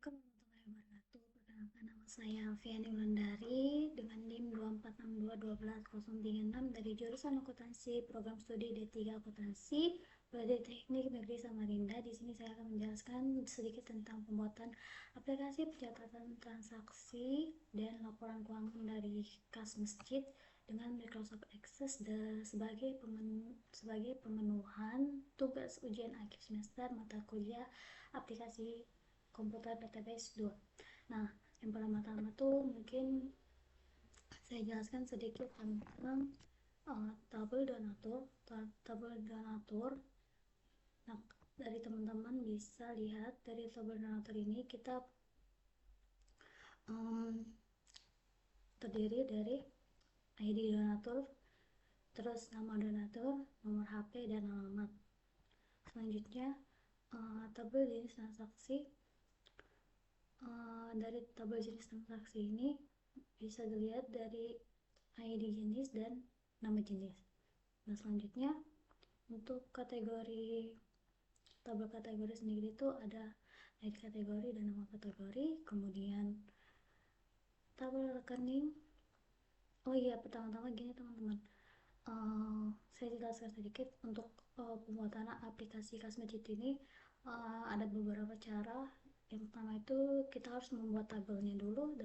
Assalamualaikum warahmatullahi wabarakatuh. Perkenalkan, nama saya Alfiani Wulandari dengan NIM 246212036 dari jurusan Akuntansi Program Studi D3 Akuntansi Prodi Teknik Negeri Samarinda. Di sini saya akan menjelaskan sedikit tentang pembuatan aplikasi pencatatan transaksi dan laporan keuangan dari kas masjid dengan Microsoft Access sebagai pemenuhan tugas ujian akhir semester mata kuliah aplikasi komputer database 2. Nah, yang pertama-tama tuh mungkin saya jelaskan sedikit tentang tabel donatur. Nah, dari teman-teman bisa lihat dari tabel donatur ini kita terdiri dari ID donatur, terus nama donatur, nomor HP, dan alamat. Selanjutnya, tabel jenis transaksi. Dari tabel jenis transaksi ini bisa dilihat dari ID jenis dan nama jenis. Nah, selanjutnya untuk tabel kategori sendiri itu ada ID kategori dan nama kategori, kemudian tabel rekening. Oh iya, pertama-tama gini teman-teman, saya jelaskan sedikit untuk pembuatan aplikasi kas masjid ini. Ada beberapa cara. Yang pertama itu kita harus membuat tabelnya dulu.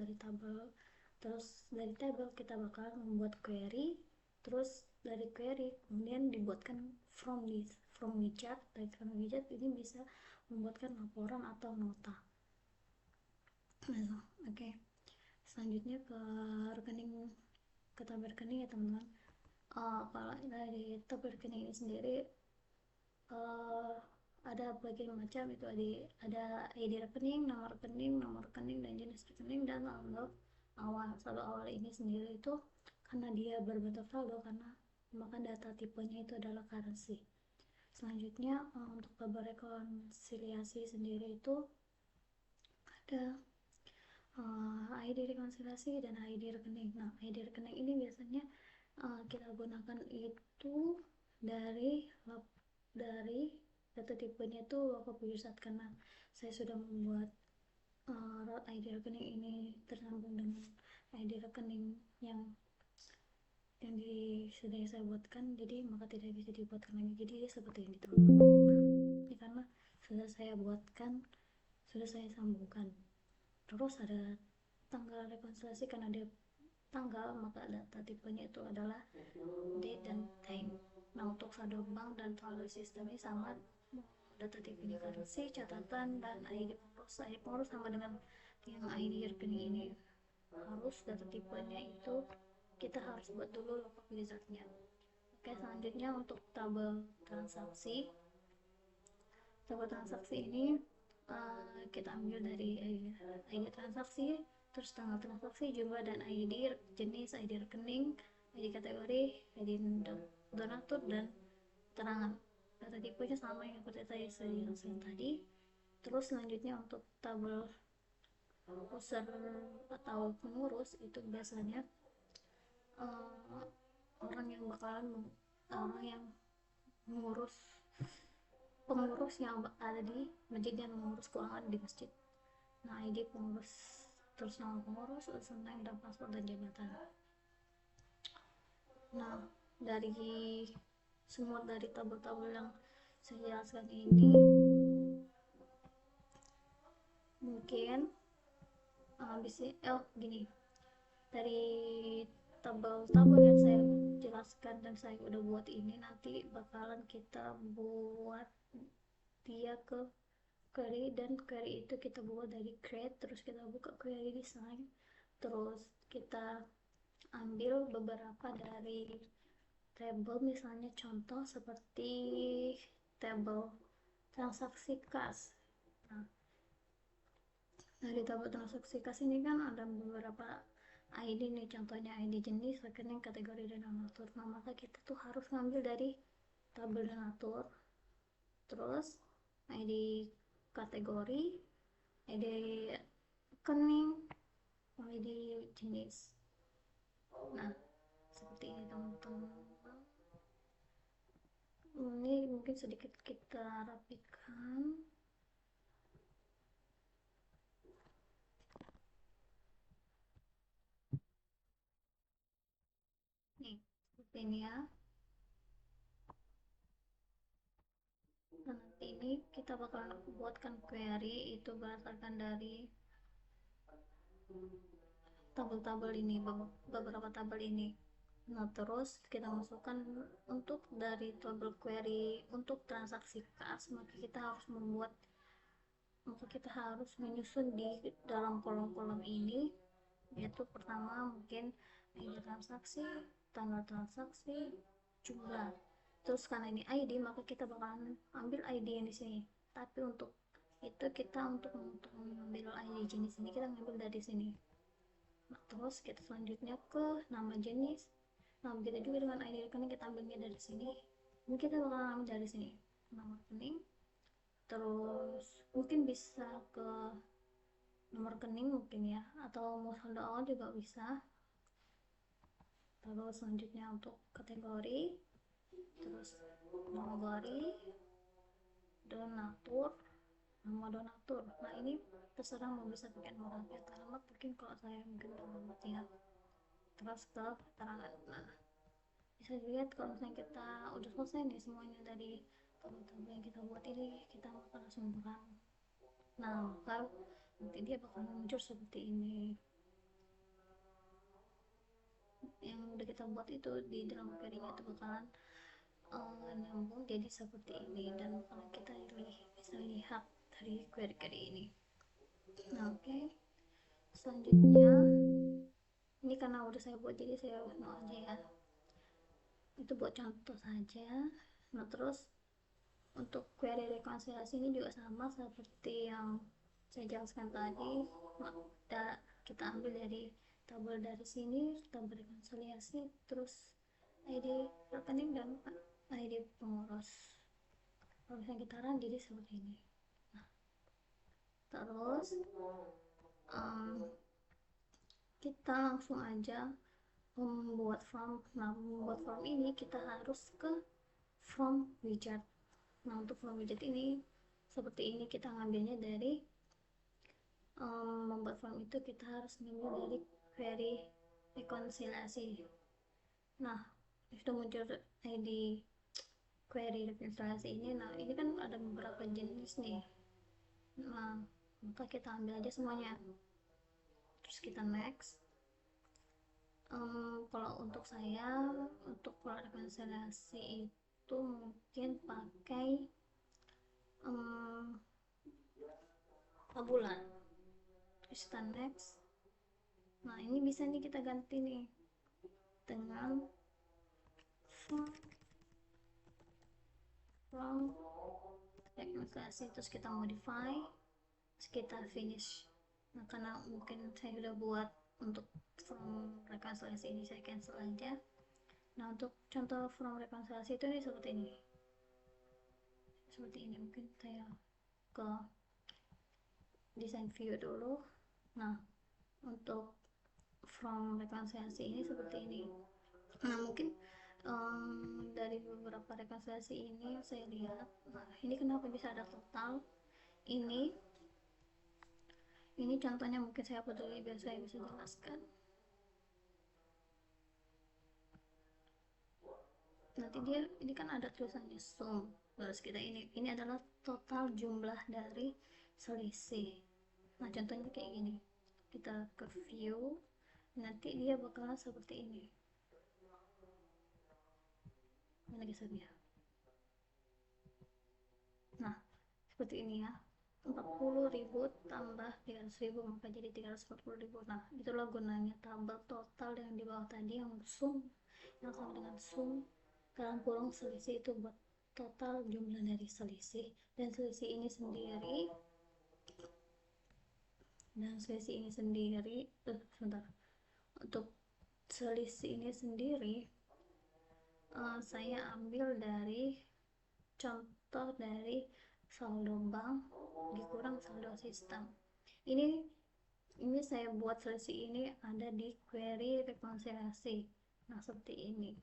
Terus dari tabel kita bakal membuat query, terus dari query kemudian dibuatkan from widget. Dari from widget ini bisa membuatkan laporan atau nota. Nah, oke. Selanjutnya ke tabel rekening ya teman-teman. Kalau dari tabel rekening ini sendiri uh, ada berbagai macam. Itu ada ID rekening, nomor rekening dan jenis rekening, dan saldo awal ini sendiri itu karena dia berbentuk saldo, karena maka data tipenya itu adalah currency. Selanjutnya untuk tabel rekonsiliasi sendiri itu ada ID rekonsiliasi dan ID rekening. Nah, ID rekening ini biasanya kita gunakan itu dari data tipenya itu local pusat, karena saya sudah membuat ID rekening ini tersambung dengan ID rekening yang sudah saya buatkan, jadi maka tidak bisa dibuatkan lagi. Jadi seperti ini teman-teman. Ini karena sudah saya sambungkan. Terus ada tanggal rekonsiliasi, karena dia tanggal maka data tipenya itu adalah date dan time. Nah, untuk saldo bank dan saldo sistemnya sama, data tipenya currency, catatan, dan ID pengurus sama dengan yang ID rekening ini. Harus data tipenya itu kita harus buat dulu local wizardnya. Oke, selanjutnya untuk tabel transaksi ini kita ambil dari ID transaksi, terus tanggal transaksi, jumlah, dan ID jenis, ID rekening, ID kategori, ID donatur, dan keterangan. Data tipenya sama yang seperti saya jelaskan tadi. Terus selanjutnya untuk tabel user atau pengurus itu biasanya orang yang mengurus pengurus yang ada di masjid dan mengurus keuangan di masjid. Nah, ID pengurus, terus nama pengurus, username, dan paspor, dan jabatan. Nah, dari semua dari tabel-tabel yang saya jelaskan ini, mungkin gini, dari tabel-tabel yang saya jelaskan dan saya udah buat ini, nanti bakalan kita buat dia ke query, dan query itu kita buat dari create, terus kita buka query design, terus kita ambil beberapa dari tabel, misalnya contoh seperti tabel transaksi kas. Nah, dari tabel transaksi kas ini kan ada beberapa ID nih, contohnya ID jenis, rekening, kategori, dan donatur. Nah, maka kita tuh harus ngambil dari tabel donatur, terus ID kategori, ID rekening, ID jenis. Nah, seperti ini teman-teman. Ini mungkin sedikit kita rapikan. ini ya. Nah, nanti ini kita bakal buatkan query itu berdasarkan dari tabel-tabel ini, beberapa tabel ini. Nah, terus kita masukkan untuk dari tabel query untuk transaksi kas, maka kita harus menyusun di dalam kolom-kolom ini, yaitu pertama mungkin ID transaksi, tanggal transaksi, jumlah. Terus karena ini ID, maka kita bakalan ambil ID yang di sini. Tapi untuk itu kita untuk mengambil ID jenis ini kita ngambil dari sini. Nah, terus kita selanjutnya ke nama jenis. Nah, begitu juga dengan ID rekening, kita ambilnya dari sini. Ini kita bakal ambil dari sini. Nama rekening. Terus mungkin bisa ke nomor rekening mungkin ya, atau mau saldo awal juga bisa. Terus selanjutnya untuk kategori, terus kategori donatur, nama donatur. Nah, ini terserah mau bisa pakai nomor rakyat alamat, mungkin kalau saya mungkin alamat ya. Terus ke keterangan. Nah, bisa dilihat kalau misalnya kita udah selesai nih semuanya dari tabel-tabel yang kita buat ini, kita bakal langsung buka. Nah, kalau nanti dia bakal muncul seperti ini. Yang udah kita buat itu di dalam query-nya itu bakalan nyambung jadi seperti ini, dan bakalan kita bisa lihat dari query-query ini. Nah, oke. Selanjutnya ini karena udah saya buat jadi saya no aja ya, itu buat contoh saja. Nah, terus untuk query rekonsiliasi ini juga sama seperti yang saya jelaskan tadi. Nah, kita ambil dari tabel dari sini, tabel rekonsiliasi, terus ID rekening dan ID pengurus. Kalau misalnya kita run jadi seperti ini. Nah, terus kita langsung aja membuat form. Nah, membuat form ini kita harus ke form widget. Nah, untuk form widget ini seperti ini, kita ngambilnya dari membuat form itu kita harus ngambil dari query rekonsiliasi. Nah, itu muncul ID query rekonsiliasi ini. Nah, ini kan ada beberapa jenis nih. Nah, maka kita ambil aja semuanya, terus kita next. Kalau untuk saya, untuk rekonsiliasi itu mungkin pakai bulan, terus kita next. Nah, ini bisa nih kita ganti nih dengan from rekonsiliasi, terus kita modify, terus kita finish. Nah, karena mungkin saya udah buat untuk from rekonsiliasi ini, saya cancel aja. Nah, untuk contoh from rekonsiliasi itu nih seperti ini. Mungkin saya ke design view dulu. Nah, untuk from rekonsiliasi ini seperti ini. Nah, mungkin dari beberapa rekonsiliasi ini saya lihat, nah ini kenapa bisa ada total ini contohnya, mungkin saya peduli biar saya bisa jelaskan. Nanti dia ini kan ada tulisannya sum, terus kita ini adalah total jumlah dari selisih. Nah, contohnya kayak gini, kita ke view, nanti dia bakalan seperti ini. Mana gesernya? Nah, seperti ini ya, 40.000 tambah 300.000 maka jadi 340.000. Nah, itulah gunanya tabel total yang di bawah tadi, yang sum, yang sama dengan sum dalam kurung selisih, itu buat total jumlah dari selisih. Dan selisih ini sendiri sebentar, untuk selisih ini sendiri saya ambil dari contoh dari saldo bank dikurang saldo sistem. Ini saya buat selisih ini ada di query rekonsiliasi. Nah, seperti ini.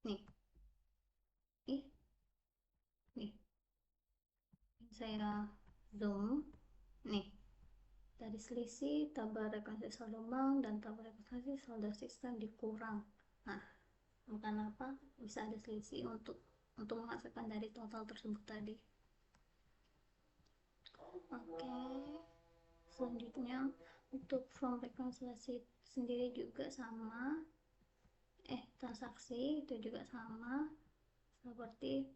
Nih, nih, nih. Saya zoom. Nih, dari selisih tabel rekonsiliasi saldo bank dan tabel rekonsiliasi saldo sistem dikurang. Nah, kenapa bisa ada selisih untuk menghasilkan dari total tersebut tadi. Oke, selanjutnya untuk form rekonsiliasi sendiri juga sama, transaksi itu juga sama seperti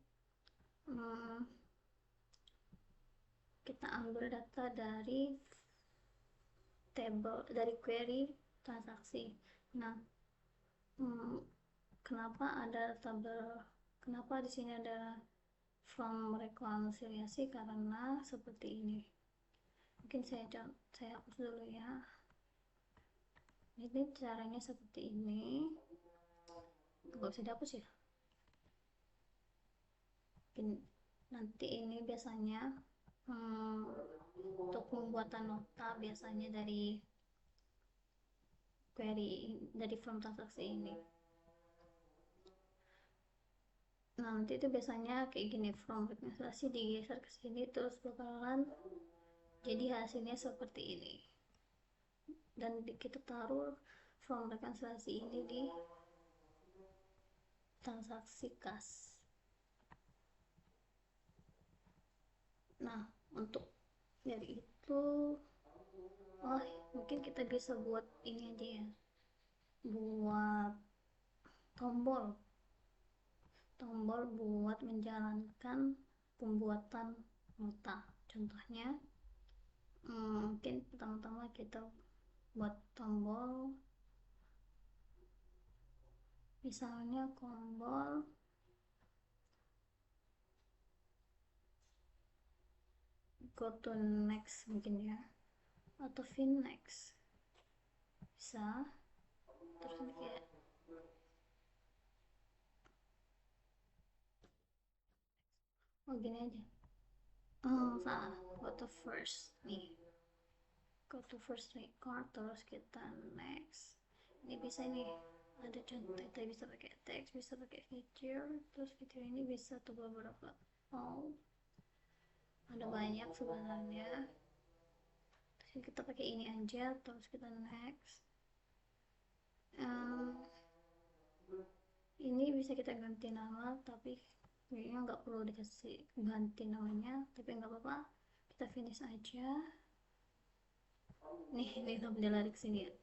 kita ambil data dari table, dari query transaksi. Nah, kenapa ada tabel, kenapa di sini ada from rekonsiliasi, karena seperti ini. Mungkin saya hapus dulu ya. Ini caranya seperti ini. Nggak bisa dihapus ya. Nanti ini biasanya untuk pembuatan nota biasanya dari query, dari form transaksi ini. Nah, nanti itu biasanya kayak gini, from rekonsiliasi digeser ke sini terus bakalan jadi hasilnya seperti ini. Dan kita taruh from rekonsiliasi ini di transaksi kas. Nah, untuk dari itu, mungkin kita bisa buat ini aja ya, buat tombol buat menjalankan pembuatan nota. Contohnya, mungkin pertama-tama kita buat tombol, misalnya tombol go to next mungkin ya, atau fin next bisa. Terus ini kayak gini aja. Salah, go to first nih, go to first record, terus kita next. Ini bisa nih, ada contoh, kita bisa pakai teks, bisa pakai feature, terus feature ini bisa tuh beberapa. Ada banyak sebenarnya. Terus kita pakai ini aja, terus kita next. Ini bisa kita ganti nama, tapi kayaknya nggak perlu dikasih ganti namanya, tapi nggak apa-apa, kita finish aja. Ini sampai lari ke sini ya.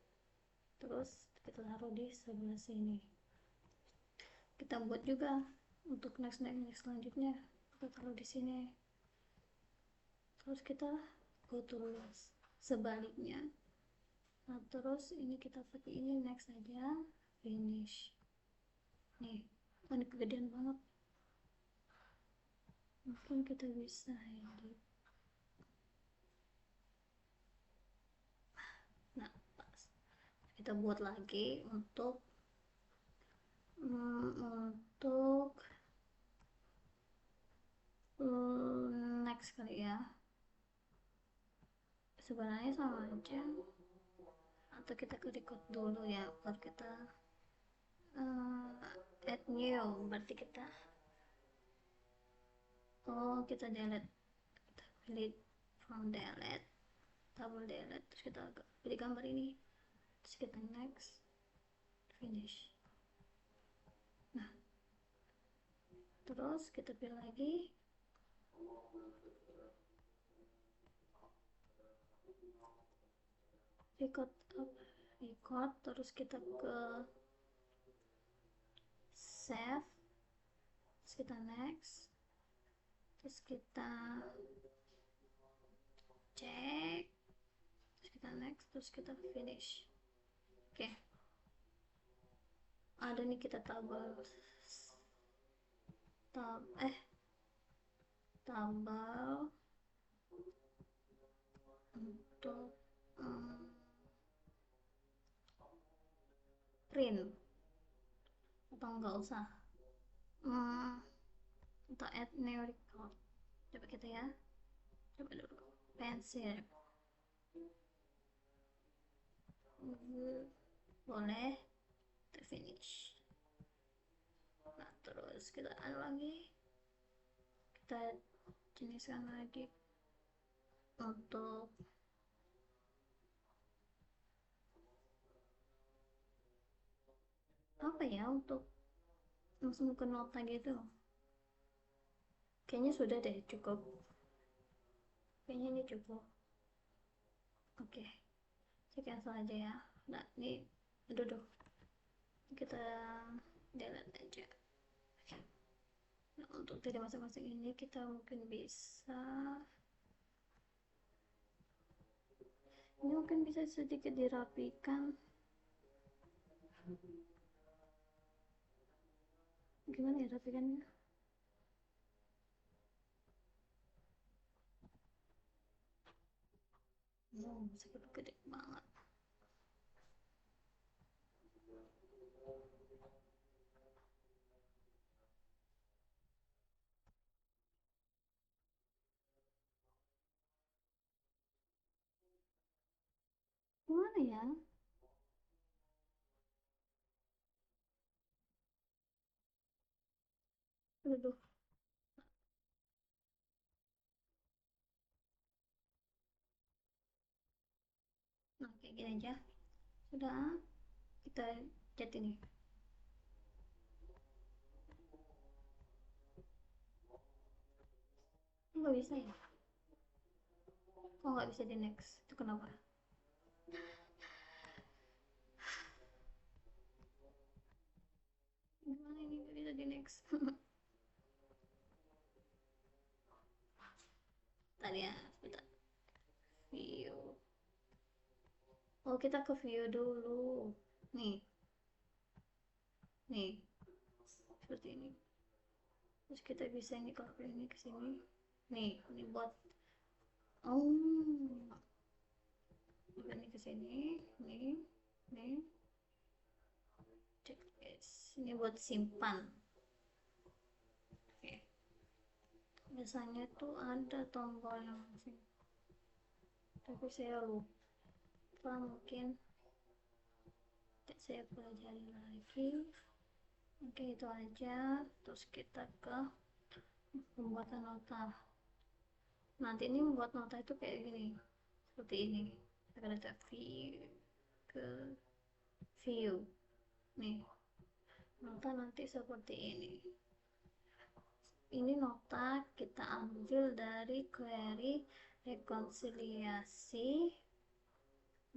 Terus kita taruh di sebelah sini. Kita buat juga untuk next selanjutnya, kita taruh di sini. Terus kita go terus sebaliknya. Nah, terus ini kita pakai ini next aja, finish. Nih, ini kegedean banget. Mungkin kita bisa edit. Nah, pas. Kita buat lagi untuk next kali ya. Sebenarnya sama aja, atau kita ke record dulu ya, baru kita add new, berarti kita kita delete, kita pilih from delete, double delete, terus kita pilih gambar ini, terus kita next, finish. Nah, terus kita pilih lagi record, terus kita ke save, terus kita next, terus kita cek, terus kita next, terus kita finish. Oke, ada nih kita tabel untuk print, atau enggak usah, untuk add new record. Coba kita ya, coba dulu pensil, boleh, kita finish. Nah, terus kita add lagi, kita jeniskan lagi untuk apa ya, untuk langsung ke nota gitu. Kayaknya sudah deh, cukup. Kayaknya ini cukup. Oke, sekian saja ya. Nah, ini duduk. Kita delete aja. Nah, untuk dari masing-masing ini kita mungkin bisa, ini mungkin bisa sedikit dirapikan. Gimana ya rapikannya? Sakit gede banget. Gimana ya? Aduh. Nah, kayak gini aja. Sudah, kita cat ini. Nggak bisa ya? Kok nggak bisa di next? Itu kenapa? Gimana ini nggak bisa di next? Tadi ya, sebentar. View. Oh, kita ke view dulu. Nih, nih, seperti ini. Terus kita bisa ini, kalau ini ke sini. Nih, ini buat, oh, ini ke sini. Nih, nih. Cek guys. Ini buat simpan. Oke. Biasanya tuh ada tombol yang sini, tapi saya lupa, mungkin saya pelajari lagi. Oke, itu aja. Terus kita ke pembuatan nota. Nanti ini membuat nota itu kayak gini, seperti ini. Kita ada view, ke view. Nih, nota nanti seperti ini. Ini nota kita ambil dari query rekonsiliasi.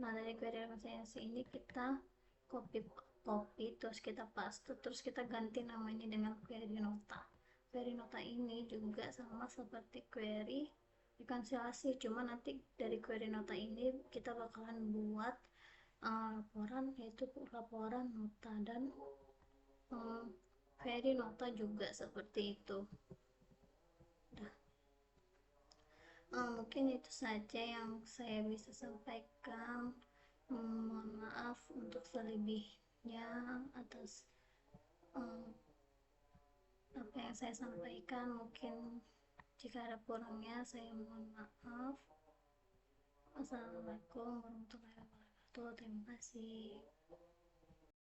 Nah, dari query rekonsiliasi ini kita copy copy terus kita paste, terus kita ganti namanya dengan query nota. Query nota ini juga sama seperti query rekonsiliasi, cuma nanti dari query nota ini kita bakalan buat laporan, yaitu laporan nota, dan query nota juga seperti itu. Mungkin itu saja yang saya bisa sampaikan. Mohon maaf untuk selebihnya atas um, apa yang saya sampaikan. Mungkin jika ada kurangnya, saya mohon maaf. Assalamualaikum warahmatullahi wabarakatuh. Terima kasih.